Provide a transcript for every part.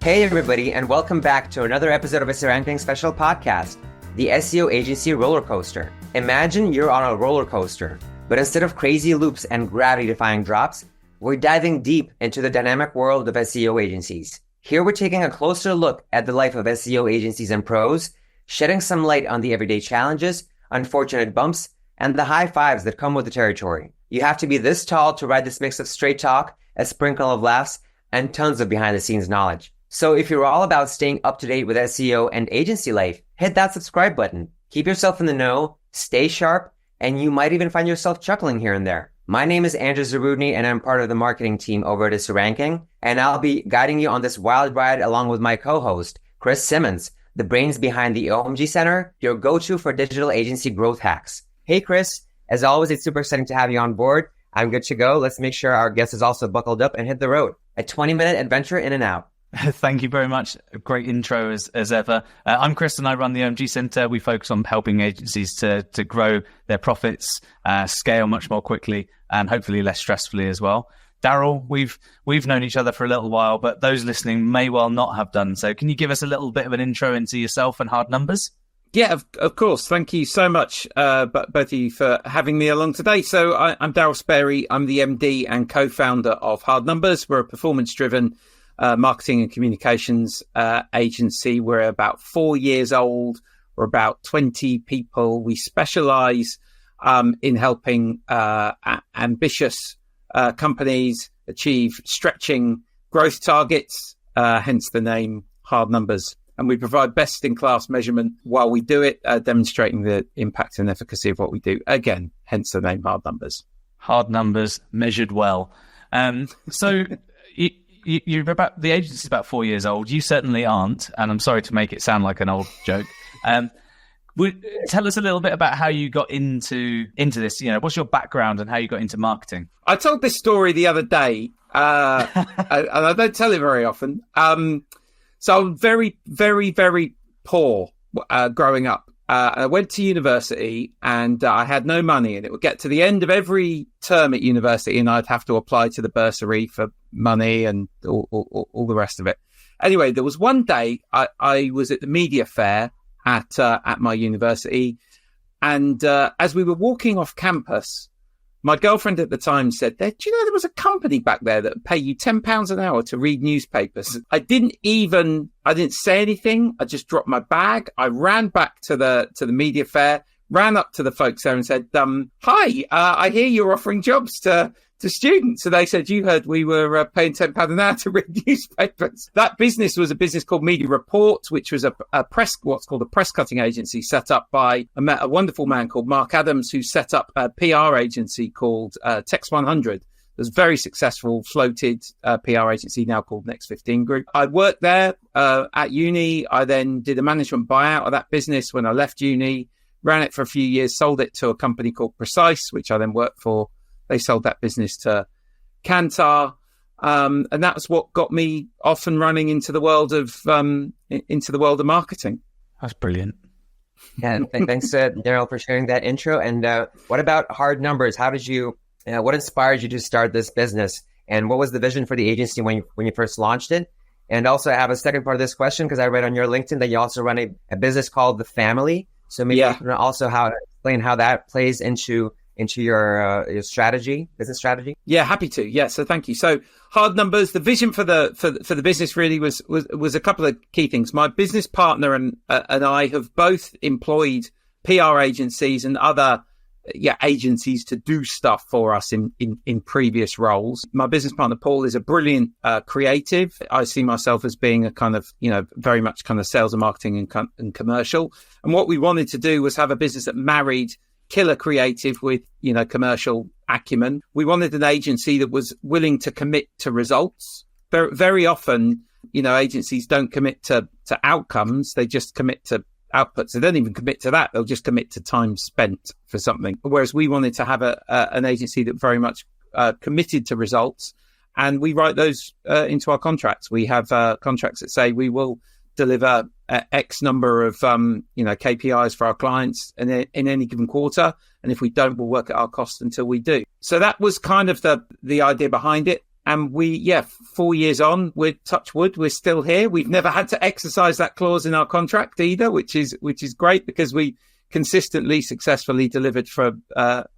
Hey everybody, and welcome back to another episode of a SEO Ranking Special Podcast, the SEO Agency Rollercoaster. Imagine you're on a roller coaster, but instead of crazy loops and gravity-defying drops, we're diving deep into the dynamic world of SEO agencies. Here we're taking a closer look at the life of SEO agencies and pros, shedding some light on the everyday challenges, unfortunate bumps, and the high fives that come with the territory. You have to be this tall to ride this mix of straight talk, a sprinkle of laughs, and tons of behind-the-scenes knowledge. So if you're all about staying up to date with SEO and agency life, hit that subscribe button. Keep yourself in the know, stay sharp, and you might even find yourself chuckling here and there. My name is Andrew Zarudny, and I'm part of the marketing team over at SEO Ranking, and I'll be guiding you on this wild ride along with my co-host, Chris Simmons, the brains behind the OMG Center, your go-to for digital agency growth hacks. Hey, Chris. As always, it's super exciting to have you on board. I'm good to go. Let's make sure our guest is also buckled up and hit the road. A 20-minute adventure in and out. Thank you very much. A great intro as ever. I'm Chris and I run the OMG Center. We focus on helping agencies to grow their profits, scale much more quickly and hopefully less stressfully as well. Darryl, we've known each other for a little while, but those listening may well not have done so. Can you give us a little bit of an intro into yourself and Hard Numbers? Yeah, of course. Thank you so much, both of you, for having me along today. So I'm Darryl Sparey. I'm the MD and co-founder of Hard Numbers. We're a performance-driven marketing and communications agency. We're about 4 years old. We're about 20 people. We specialize in helping ambitious companies achieve stretching growth targets, hence the name Hard Numbers. And we provide best-in-class measurement while we do it, demonstrating the impact and efficacy of what we do. Again, hence the name Hard Numbers. Hard Numbers measured well. So you're about, the agency's about 4 years old. You certainly aren't, and I'm sorry to make it sound like an old joke. Tell us a little bit about how you got into this. You know, what's your background and how you got into marketing? I told this story the other day, and I don't tell it very often. So I'm very, very, very poor growing up. I went to university and I had no money, and it would get to the end of every term at university and I'd have to apply to the bursary for money and all the rest of it. Anyway, there was one day I was at the media fair at my university, and as we were walking off campus, my girlfriend at the time said, do you know there was a company back there that would pay you £10 an hour to read newspapers? I didn't say anything. I just dropped my bag. I ran back to the media fair, ran up to the folks there and said, hi, I hear you're offering jobs to students. So they said, you heard we were paying £10 an hour to read newspapers. That business was a business called Media Report, which was what's called a press cutting agency set up by a wonderful man called Mark Adams, who set up a PR agency called Text 100. It was a very successful floated PR agency now called Next 15 Group. I worked there at uni. I then did a management buyout of that business when I left uni, ran it for a few years, sold it to a company called Precise, which I then worked for. They sold that business to Kantar, and that's what got me off and running into the world of marketing. That's brilliant. Yeah, thanks, Darryl, for sharing that intro. And what about Hard Numbers? How did you? What inspired you to start this business? And what was the vision for the agency when you first launched it? And also, I have a second part of this question because I read on your LinkedIn that you also run a business called The Family. So maybe you can also explain how that plays into your strategy, business strategy? Yeah, happy to. Yeah, so thank you. So Hard Numbers, the vision for the business really was a couple of key things. My business partner and I have both employed PR agencies and other agencies to do stuff for us in previous roles. My business partner Paul is a brilliant creative. I see myself as being a kind of, very much kind of sales and marketing and commercial. And what we wanted to do was have a business that married killer creative with, commercial acumen. We wanted an agency that was willing to commit to results. Very, very often, agencies don't commit to outcomes. They just commit to outputs. They don't even commit to that. They'll just commit to time spent for something. Whereas we wanted to have an agency that very much committed to results. And we write those into our contracts. We have contracts that say we will deliver X number of, KPIs for our clients in any given quarter. And if we don't, we'll work at our cost until we do. So that was kind of the idea behind it. And 4 years on, we're touch wood, we're still here. We've never had to exercise that clause in our contract either, which is great because we consistently, successfully delivered for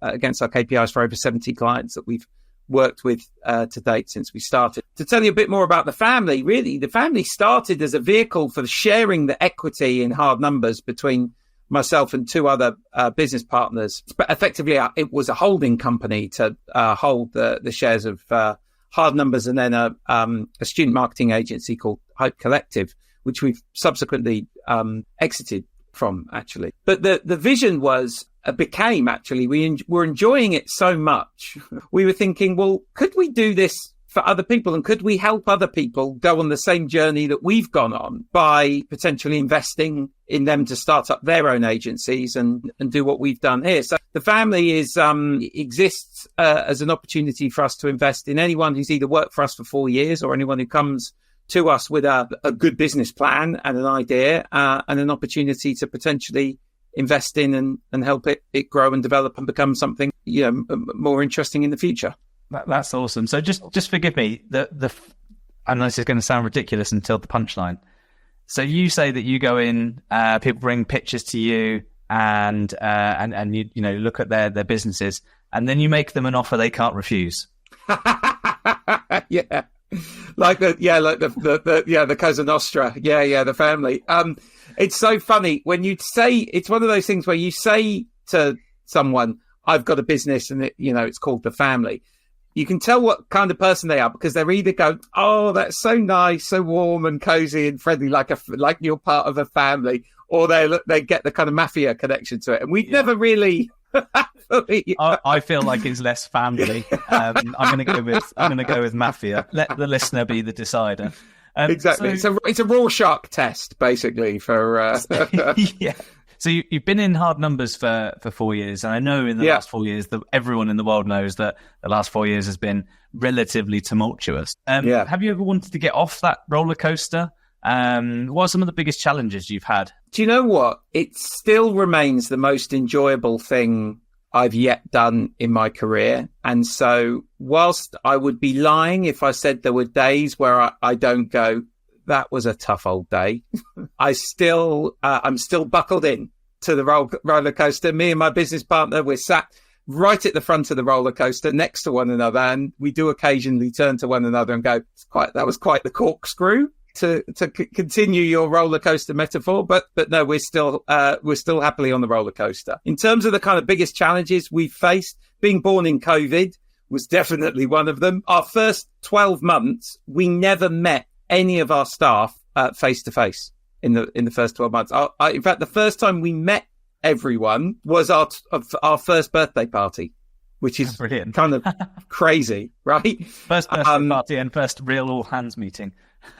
against our KPIs for over 70 clients that we've worked with to date since we started. To tell you a bit more about the family, really, the family started as a vehicle for sharing the equity in Hard Numbers between myself and two other business partners. But effectively, it was a holding company to hold the shares of Hard Numbers, and then a student marketing agency called Hope Collective, which we've subsequently exited from, actually. But the vision became actually, we were enjoying it so much. We were thinking, well, could we do this for other people, and could we help other people go on the same journey that we've gone on by potentially investing in them to start up their own agencies and do what we've done here? So the family exists as an opportunity for us to invest in anyone who's either worked for us for 4 years or anyone who comes to us with a good business plan and an idea and an opportunity to potentially invest in and help it grow and develop and become something more interesting in the future. That's awesome. So just forgive me. I know this is going to sound ridiculous until the punchline. So you say that you go in, people bring pictures to you, and you look at their businesses, and then you make them an offer they can't refuse. Yeah. The Cosa Nostra. Yeah, the family. It's so funny when you say, it's one of those things where you say to someone, I've got a business and it's called the family. You can tell what kind of person they are because they're either going, oh, that's so nice, so warm and cozy and friendly, like you're part of a family, or they get the kind of mafia connection to it. And we've never really. I feel like it's less family. I'm going to go with mafia. Let the listener be the decider. Exactly. It's a Rorschach test, basically, for. Yeah. So you've been in Hard Numbers for 4 years, and I know in the last 4 years that everyone in the world knows that the last 4 years has been relatively tumultuous. Have you ever wanted to get off that roller coaster? What are some of the biggest challenges you've had? Do you know what? It still remains the most enjoyable thing I've yet done in my career. And so whilst I would be lying if I said there were days where I don't go, that was a tough old day. I'm still buckled in to the roller coaster. Me and my business partner, we're sat right at the front of the roller coaster next to one another. And we do occasionally turn to one another and go, that was quite the corkscrew to continue your roller coaster metaphor. But no, we're still happily on the roller coaster. In terms of the kind of biggest challenges we've faced, being born in COVID was definitely one of them. Our first 12 months, we never met any of our staff face to face in the first 12 months. In fact, the first time we met everyone was our first birthday party, which is brilliant. Kind of crazy, right? First birthday party and first real all hands meeting.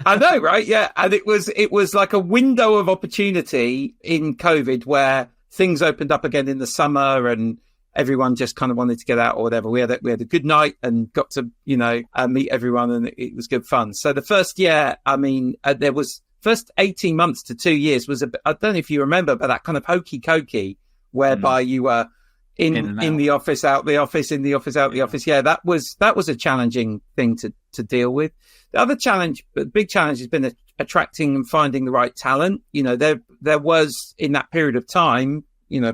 I know, right? Yeah, and it was like a window of opportunity in COVID where things opened up again in the summer and everyone just kind of wanted to get out or whatever. We had a good night and got to, meet everyone, and it was good fun. So the first year, there was first 18 months to 2 years was I don't know if you remember, but that kind of hokey cokey whereby you were in the office, out the office, in the office, out the office. Yeah, that was a challenging thing to deal with. The other challenge, the big challenge has been attracting and finding the right talent. There was in that period of time,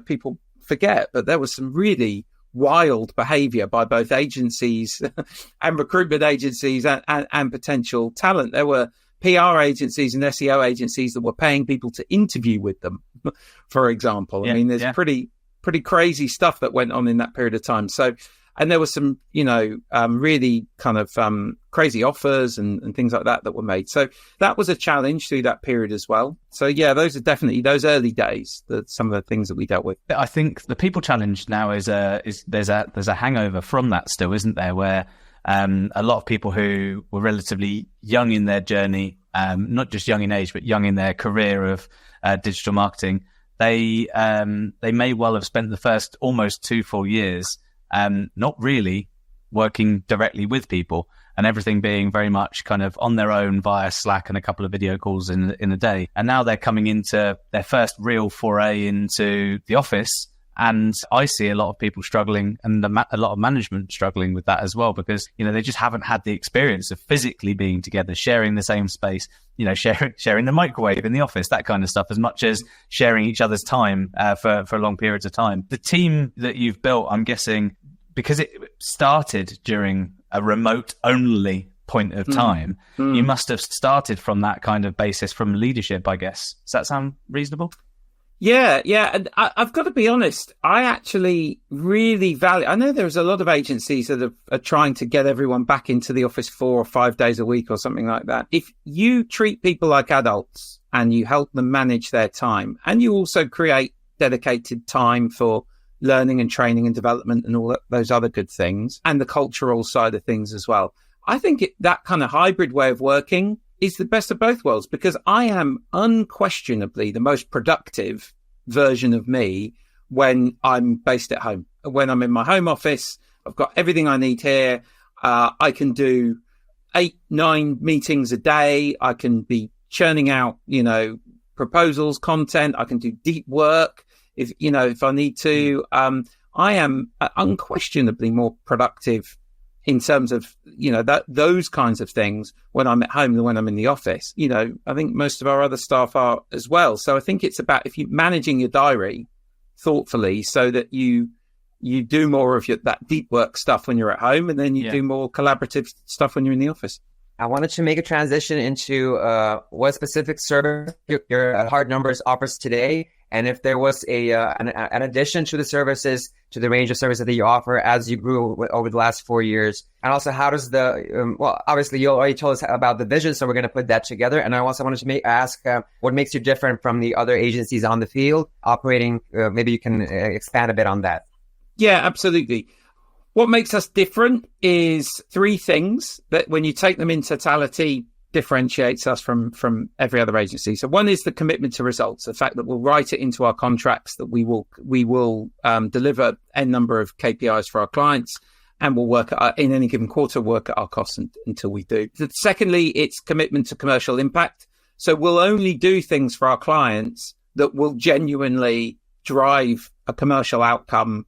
people forget, but there was some really wild behavior by both agencies and recruitment agencies and potential talent. There were PR agencies and SEO agencies that were paying people to interview with them, for example. There's pretty crazy stuff that went on in that period of time. So, and there was some, really kind of crazy offers and things like that were made. So that was a challenge through that period as well. So yeah, those are definitely those early days, some of the things that we dealt with. I think the people challenge now is there's a hangover from that still, isn't there? Where a lot of people who were relatively young in their journey, not just young in age, but young in their career of digital marketing, they may well have spent the first almost 2 full years not really working directly with people, and everything being very much kind of on their own via Slack and a couple of video calls in a day. And now they're coming into their first real foray into the office, And I see a lot of people struggling, and a lot of management struggling with that as well, because, they just haven't had the experience of physically being together, sharing the same space, sharing the microwave in the office, that kind of stuff, as much as sharing each other's time for long periods of time. The team that you've built, I'm guessing, because it started during a remote only point of time, you must have started from that kind of basis, from leadership, I guess. Does that sound reasonable? Yeah. And I've got to be honest, I actually really value, I know there's a lot of agencies that are trying to get everyone back into the office 4 or 5 days a week or something like that. If you treat people like adults and you help them manage their time, and you also create dedicated time for learning and training and development and all those other good things, and the cultural side of things as well, I think that kind of hybrid way of working is the best of both worlds, because I am unquestionably the most productive version of me when I'm based at home. When I'm in my home office, I've got everything I need here. I can do 8-9 meetings a day. I can be churning out, proposals, content. I can do deep work if I need to. I am unquestionably more productive in terms of, those kinds of things when I'm at home than when I'm in the office. I think most of our other staff are as well. So I think it's about, if you're managing your diary thoughtfully so that you do more of that deep work stuff when you're at home, and then you do more collaborative stuff when you're in the office. I wanted to make a transition into what specific service your Hard Numbers offers today, and if there was an addition to the services, to the range of services that you offer as you grew over the last 4 years. And also, how does obviously you already told us about the vision, so we're going to put that together. And I also wanted to ask what makes you different from the other agencies on the field operating. Maybe you can expand a bit on that. Yeah, absolutely. What makes us different is 3 things that, when you take them in totality, differentiates us from every other agency. So one is the commitment to results, the fact that we'll write it into our contracts that we will deliver N number of KPIs for our clients, and we'll work in any given quarter, work at our costs until we do. Secondly, it's commitment to commercial impact. So we'll only do things for our clients that will genuinely drive a commercial outcome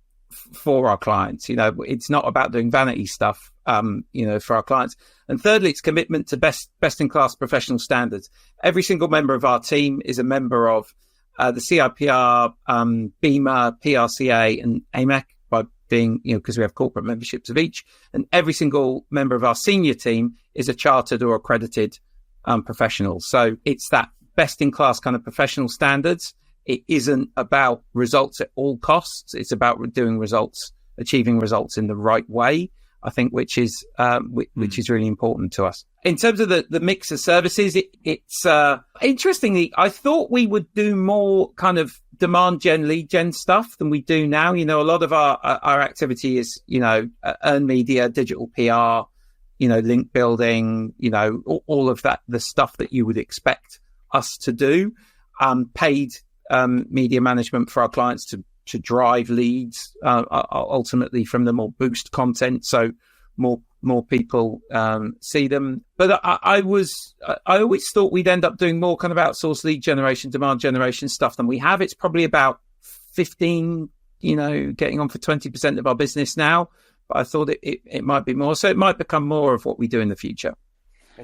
for our clients. It's not about doing vanity stuff, for our clients. And thirdly, it's commitment to best in class professional standards. Every single member of our team is a member of the CIPR, BEMA, PRCA, and AMEC, by being, because we have corporate memberships of each. And every single member of our senior team is a chartered or accredited professional. So it's that best in class kind of professional standards. It isn't about results at all costs. It's about achieving results in the right way, I think, which is really important to us. In terms of the mix of services, it's interestingly, I thought we would do more kind of demand gen, lead gen stuff than we do now. A lot of our activity is, earned media, digital PR, link building, all of that, the stuff that you would expect us to do, paid media management for our clients to drive leads ultimately from them, or boost content so more people see them. But I always thought we'd end up doing more kind of outsourced lead generation, demand generation stuff than we have. It's probably about 15, getting on for 20% of our business now. But I thought it might be more. So it might become more of what we do in the future.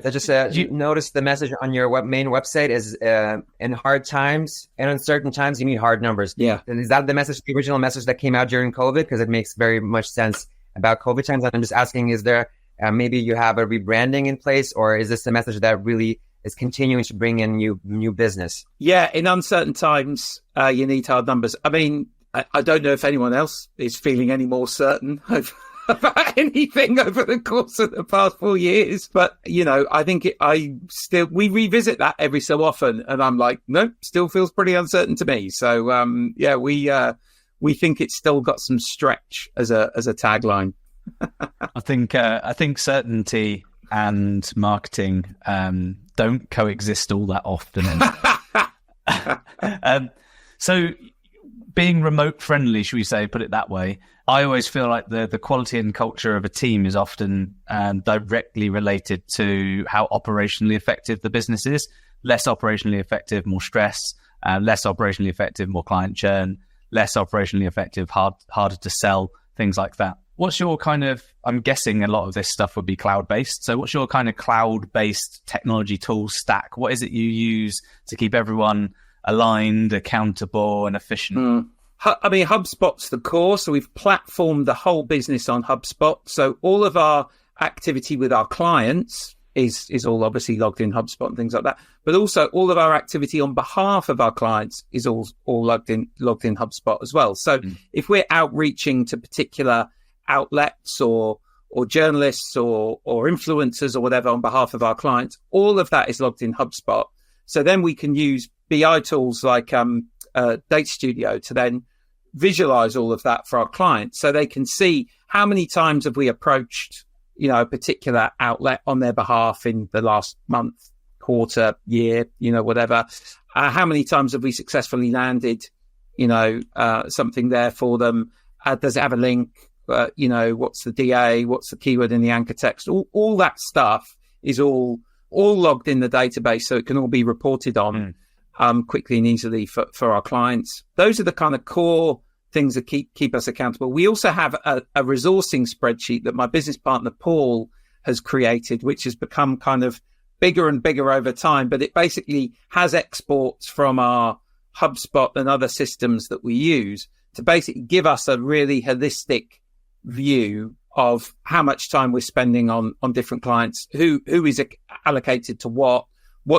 I just noticed the message on your main website is in hard times and uncertain times, you need hard numbers. Yeah. Is that the original message that came out during COVID? Because it makes very much sense about COVID times. I'm just asking, is there maybe you have a rebranding in place, or is this the message that really is continuing to bring in new business? Yeah, in uncertain times, you need hard numbers. I mean, I don't know if anyone else is feeling any more certain about anything over the course of the past 4 years. But, I think we revisit that every so often, and I'm like, nope, still feels pretty uncertain to me. So, we think it's still got some stretch as a tagline. I think certainty and marketing don't coexist all that often. So being remote friendly, should we say, put it that way, I always feel like the quality and culture of a team is often directly related to how operationally effective the business is. Less operationally effective, more stress. Less operationally effective, more client churn. less operationally effective, harder to sell, things like that. What's your I'm guessing a lot of this stuff would be cloud-based. So what's your kind of cloud-based technology tool stack? What is it you use to keep everyone aligned, accountable, and efficient? I mean, HubSpot's the core. So we've platformed the whole business on HubSpot. So all of our activity with our clients is all obviously logged in HubSpot and things like that. But also all of our activity on behalf of our clients is all logged in HubSpot as well. So if we're outreaching to particular outlets or journalists or influencers or whatever on behalf of our clients, all of that is logged in HubSpot. So then we can use BI tools like Data Studio to then visualize all of that for our clients, so they can see how many times have we approached, a particular outlet on their behalf in the last month, quarter, year, whatever. How many times have we successfully landed, something there for them? Does it have a link? What's the DA? What's the keyword in the anchor text? All that stuff is all logged in the database, so it can all be reported on quickly and easily for our clients. Those are the kind of core things that keep us accountable. We also have a resourcing spreadsheet that my business partner Paul has created, which has become kind of bigger and bigger over time, but it basically has exports from our HubSpot and other systems that we use to basically give us a really holistic view of how much time we're spending on different clients, who is allocated to what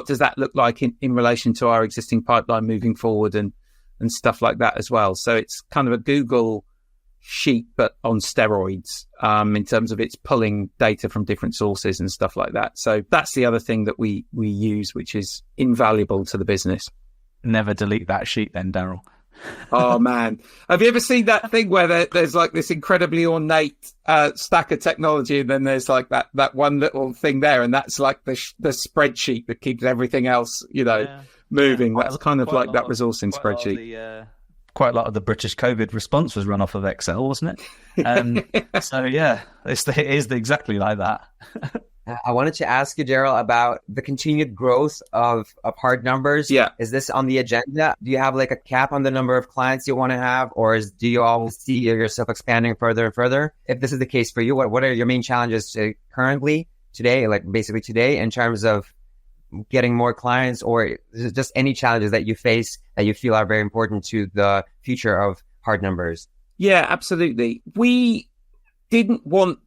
does that look like in relation to our existing pipeline moving forward, and stuff like that as well. So it's kind of a Google sheet, but on steroids, in terms of it's pulling data from different sources and stuff like that. So that's the other thing that we use, which is invaluable to the business. Never delete that sheet then, Darryl. Oh man, have you ever seen that thing where there's like this incredibly ornate stack of technology, and then there's like that one little thing there, and that's like the spreadsheet that keeps everything else, moving. That's kind of like that resourcing spreadsheet. Quite a lot of the British COVID response was run off of Excel, wasn't it? So yeah, it is exactly like that. I wanted to ask you, Darryl, about the continued growth of hard numbers. Yeah. Is this on the agenda? Do you have like a cap on the number of clients you want to have, or do you always see yourself expanding further and further? If this is the case for you, what are your main challenges currently, today, like basically today, in terms of getting more clients, or is it just any challenges that you face that you feel are very important to the future of hard numbers? Yeah, absolutely. We didn't want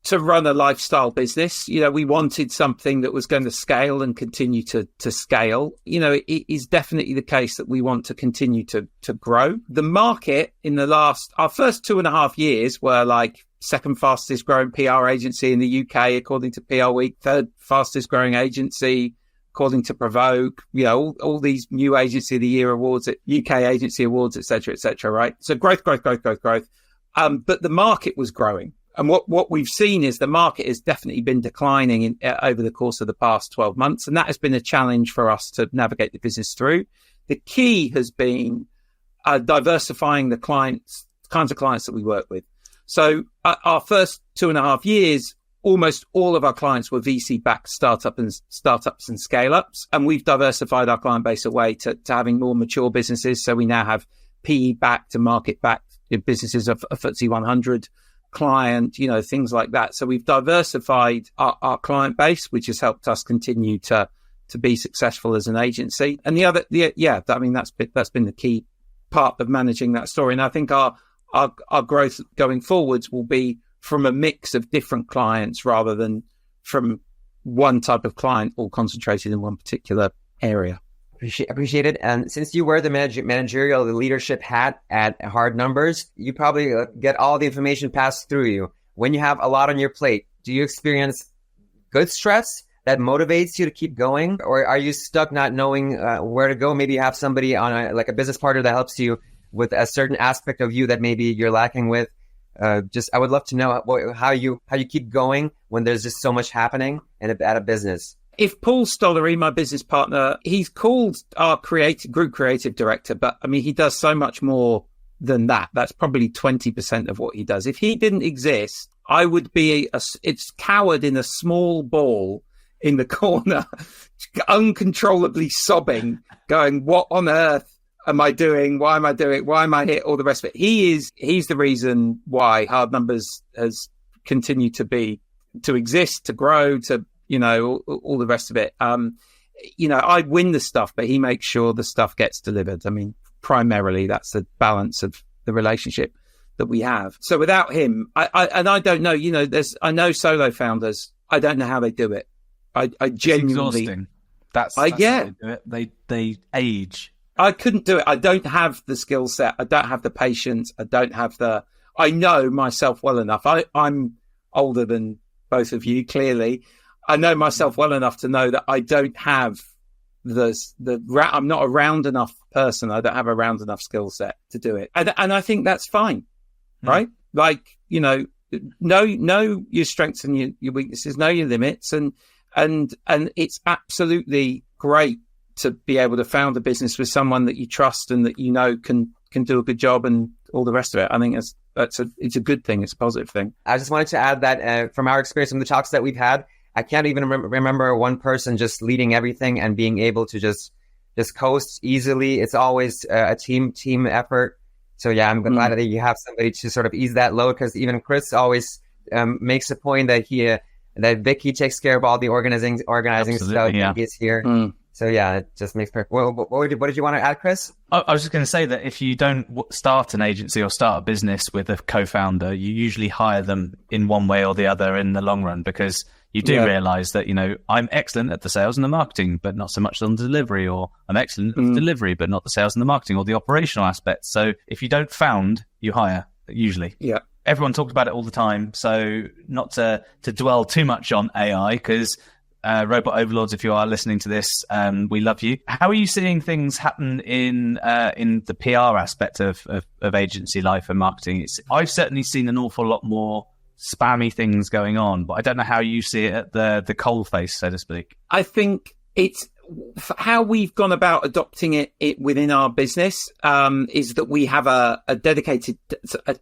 to run a lifestyle business. We wanted something that was going to scale and continue to scale. It is definitely the case that we want to continue to grow. The market in our first 2.5 years were like second fastest growing PR agency in the UK, according to PR Week, third fastest growing agency, according to Provoke, all these new Agency of the Year awards, at UK Agency Awards, et cetera, right? So growth. But the market was growing. And what we've seen is the market has definitely been declining over the course of the past 12 months. And that has been a challenge for us to navigate the business through. The key has been diversifying the kinds of clients that we work with. So our first 2.5 years, almost all of our clients were VC-backed startups and scale-ups. And we've diversified our client base away to having more mature businesses. So we now have PE-backed and market-backed businesses of a FTSE 100 client, things like that. So we've diversified our client base, which has helped us continue to be successful as an agency. And that's been the key part of managing that story. And I think our growth going forwards will be from a mix of different clients rather than from one type of client all concentrated in one particular area. Appreciate it. And since you wear the managerial, the leadership hat at Hard Numbers, you probably get all the information passed through you. When you have a lot on your plate, do you experience good stress that motivates you to keep going? Or are you stuck not knowing where to go? Maybe you have somebody on a business partner that helps you with a certain aspect of you that maybe you're lacking with. I would love to know how you keep going when there's just so much happening at a business. If Paul Stollery, my business partner, he's called our group creative director, but I mean, he does so much more than that. That's probably 20% of what he does. If he didn't exist, I would be it's cowered in a small ball in the corner, uncontrollably sobbing, going, what on earth am I doing? Why am I doing? Why am I here? All the rest of it. He's the reason why Hard Numbers has continued to exist, to grow, to, all the rest of it. I win the stuff, but he makes sure the stuff gets delivered. I mean, primarily that's the balance of the relationship that we have. So without him, I don't know, I know solo founders. I don't know how they do it. I genuinely, it's exhausting. That's how they do it. They age. I couldn't do it. I don't have the skill set. I don't have the patience. I know myself well enough. I'm older than both of you, clearly. I know myself well enough to know that I don't have I'm not a round enough person. I don't have a round enough skill set to do it. And I think that's fine, right? Like, know your strengths and your weaknesses, know your limits. And it's absolutely great to be able to found a business with someone that you trust and that can do a good job and all the rest of it. I think it's a good thing. It's a positive thing. I just wanted to add that from our experience from the talks that we've had, I can't even remember one person just leading everything and being able to just coast easily. It's always a team effort. So yeah, I'm glad that you have somebody to sort of ease that load, because even Chris always makes a point that that Vicky takes care of all the organizing stuff. Yeah. He's here. So yeah, it just makes perfect. Well, what did you want to add, Chris? I was just going to say that if you don't start an agency or start a business with a co-founder, you usually hire them in one way or the other in the long run, because you do realize that, I'm excellent at the sales and the marketing, but not so much on the delivery, or I'm excellent at the delivery, but not the sales and the marketing or the operational aspects. So if you don't found, you hire, usually. Yeah. Everyone talks about it all the time. So not to dwell too much on AI, because robot overlords, if you are listening to this, we love you. How are you seeing things happen in the PR aspect of agency life and marketing? I've certainly seen an awful lot more spammy things going on, but I don't know how you see it at the coalface, so to speak. I think it's how we've gone about adopting it within our business is that we have a dedicated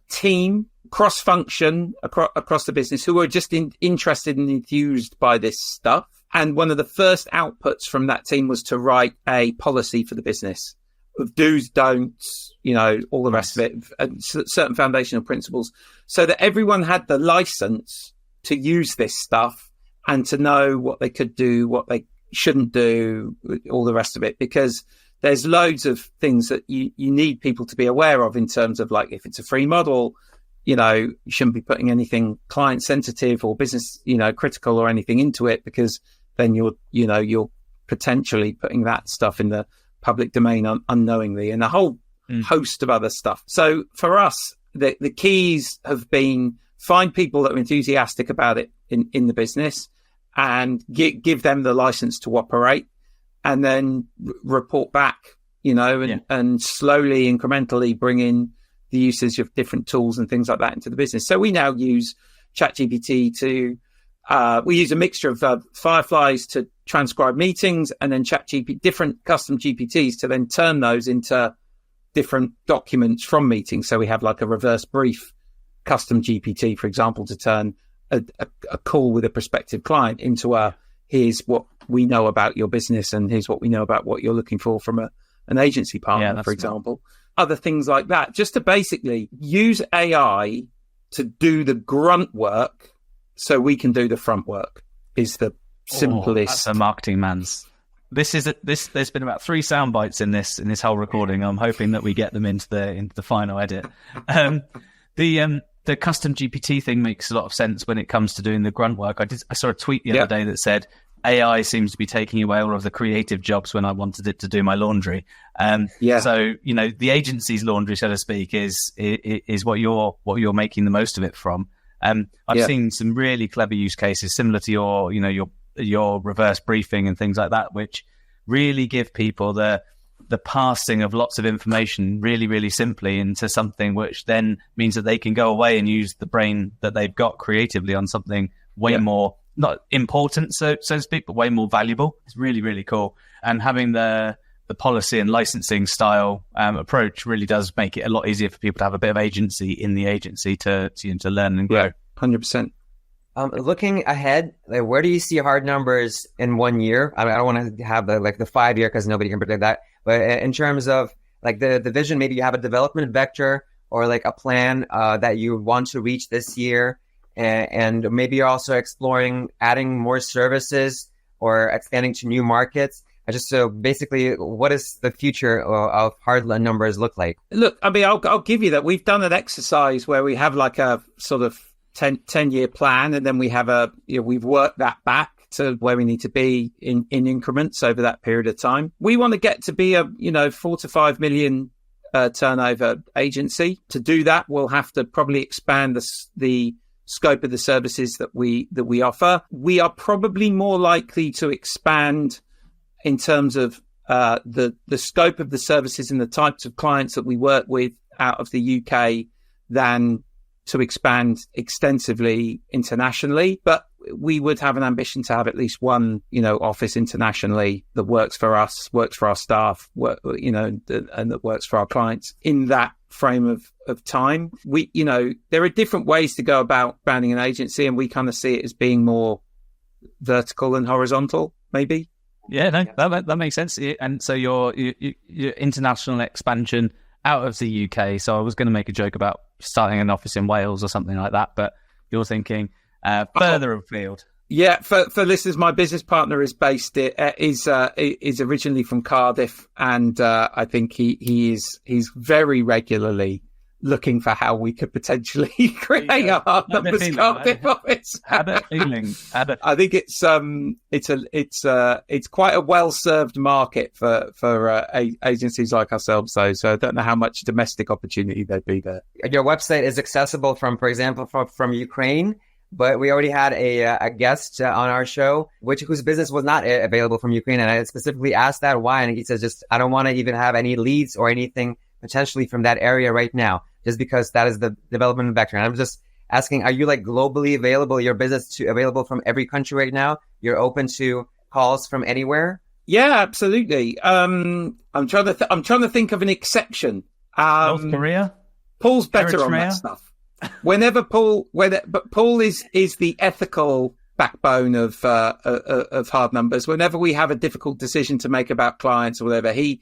team, cross-function across the business, who are just interested and enthused by this stuff. And one of the first outputs from that team was to write a policy for the business of do's, don'ts, all the rest of it, and certain foundational principles, so that everyone had the license to use this stuff and to know what they could do, what they shouldn't do, all the rest of it, because there's loads of things that you need people to be aware of in terms of, like, if it's a free model, you shouldn't be putting anything client sensitive or business, critical or anything into it, because then you're potentially putting that stuff in the public domain unknowingly, and a whole host of other stuff. So for us, the keys have been find people that are enthusiastic about it in the business and give them the license to operate, and then report back, and slowly, incrementally bring in the usage of different tools and things like that into the business. So we now use ChatGPT we use a mixture of Fireflies to transcribe meetings, and then different custom GPTs to then turn those into different documents from meetings. So we have like a reverse brief custom GPT, for example, to turn a call with a prospective client into here's what we know about your business, and here's what we know about what you're looking for from an agency partner, for example. Other things like that, just to basically use AI to do the grunt work so we can do the front work, is the simplest. That's a marketing man's. There's been about 3 sound bites in this whole recording. I'm hoping that we get them into the final edit. The custom GPT thing makes a lot of sense when it comes to doing the grunt work. I saw a tweet the other day that said AI seems to be taking away all of the creative jobs when I wanted it to do my laundry. So the agency's laundry, so to speak, is what you're making the most of it from. I've seen some really clever use cases similar to your reverse briefing and things like that, which really give people the passing of lots of information really, really simply into something which then means that they can go away and use the brain that they've got creatively on something way more, not important, so to speak, but way more valuable. It's really, really cool. And having the policy and licensing style approach really does make it a lot easier for people to have a bit of agency in the agency to learn and grow. 100%. Looking ahead, where do you see Hard Numbers in 1 year? I don't want to have the 5 year, because nobody can predict that. But in terms of like the vision. Maybe you have a development vector or like a plan that you want to reach this year. And maybe you're also exploring adding more services or expanding to new markets. So basically, what does the future of hard numbers look like? Look, I mean, I'll give you that. We've done an exercise where we have like a sort of 10-year plan, and then we have we've worked that back to where we need to be in increments over that period of time. We want to get to be a 4 to 5 million turnover agency. To do that, we'll have to probably expand the scope of the services that we offer. We are probably more likely to expand in terms of the scope of the services and the types of clients that we work with out of the UK than to expand extensively internationally. But we would have an ambition to have at least one, office internationally that works for us, works for our staff, and that works for our clients in that frame of time. There are different ways to go about branding an agency, and we kind of see it as being more vertical and horizontal, maybe. Yeah, no, that makes sense. And so your international expansion out of the UK. So I was going to make a joke about starting an office in Wales or something like that, but you're thinking further afield. Yeah, for listeners, my business partner is is originally from Cardiff, and I think he's very regularly looking for how we could potentially create a hard numbers Cardiff office. Had a feeling. I think it's quite a well served market for agencies like ourselves. So I don't know how much domestic opportunity there'd be there. Your website is accessible from, for example, from Ukraine. But we already had a guest on our show, whose business was not available from Ukraine. And I specifically asked that why. And he says, I don't want to even have any leads or anything potentially from that area right now, just because that is the development vector. And I'm just asking, are you like globally available, your business available from every country right now? You're open to calls from anywhere? Yeah, absolutely. I'm trying to think of an exception. North Korea? Paul's better Eritrea? On that stuff. But Paul is the ethical backbone of hard numbers. Whenever we have a difficult decision to make about clients or whatever, he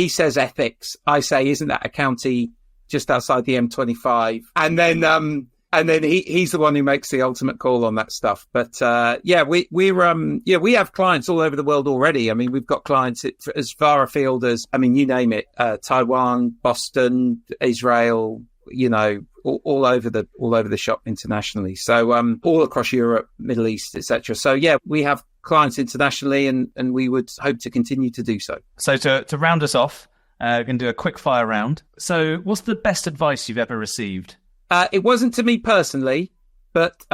says ethics. I say, isn't that a county just outside the M25? And then he's the one who makes the ultimate call on that stuff. But we have clients all over the world already. I mean, we've got clients as far afield as, you name it, Taiwan, Boston, Israel, all over the shop internationally. So all across Europe, Middle East, etc. So yeah, we have clients internationally, and we would hope to continue to do so. So to round us off, we're going to do a quick fire round. So what's the best advice you've ever received? It wasn't to me personally, but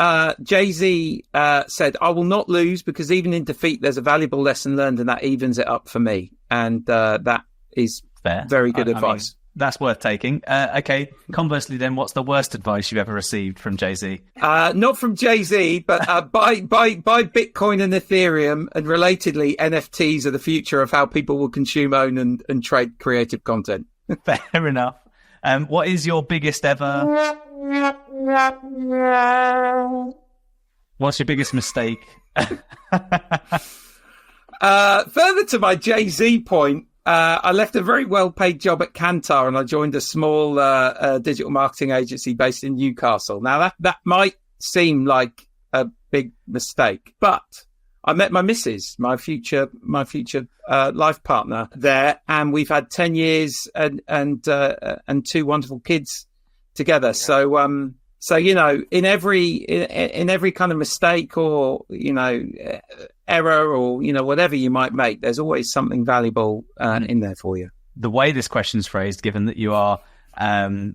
Jay-Z said, "I will not lose, because even in defeat, there's a valuable lesson learned, and that evens it up for me." And that is fair. Very good advice. That's worth taking. Okay. Conversely, then, what's the worst advice you've ever received from Jay-Z? Not from Jay-Z, but buy Bitcoin and Ethereum, and relatedly, NFTs are the future of how people will consume, own, and trade creative content. Fair enough. What is your biggest ever? What's your biggest mistake? Further to my Jay-Z point, I left a very well-paid job at Kantar, and I joined a small digital marketing agency based in Newcastle. Now, that might seem like a big mistake, but I met my missus, my future life partner there, and we've had 10 years and 2 wonderful kids together. Yeah. So in every kind of mistake or error or whatever you might make, there's always something valuable in there for you. The way this question's phrased, given that you are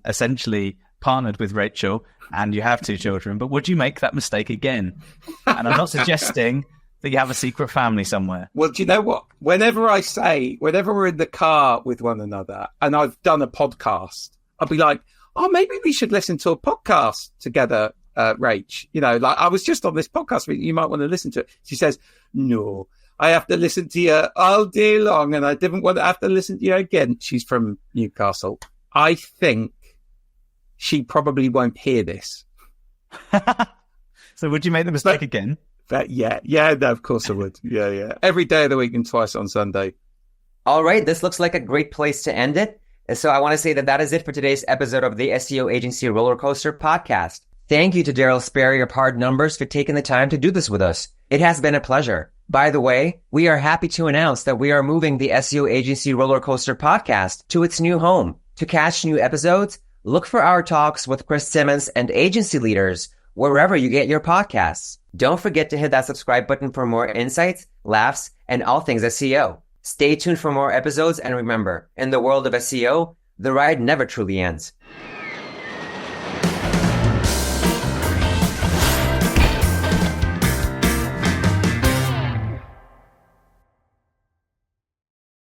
essentially partnered with Rachel and you have 2 children, but would you make that mistake again? And I'm not suggesting that you have a secret family somewhere. Well, do you know what? Whenever we're in the car with one another and I've done a podcast, I'll be like, oh, maybe we should listen to a podcast together, Rach. Like I was just on this podcast, you might want to listen to it. She says, no, I have to listen to you all day long, and I didn't want to have to listen to you again. She's from Newcastle. I think she probably won't hear this. So would you make the mistake again? Yeah, no, of course I would. Yeah. Every day of the week and twice on Sunday. All right, this looks like a great place to end it. So I want to say that is it for today's episode of the SEO Agency Rollercoaster podcast. Thank you to Darryl Sparey of Hard Numbers for taking the time to do this with us. It has been a pleasure. By the way, we are happy to announce that we are moving the SEO Agency Rollercoaster podcast to its new home. To catch new episodes, look for our talks with Chris Simmons and agency leaders wherever you get your podcasts. Don't forget to hit that subscribe button for more insights, laughs, and all things SEO. Stay tuned for more episodes, and remember, in the world of SEO, the ride never truly ends.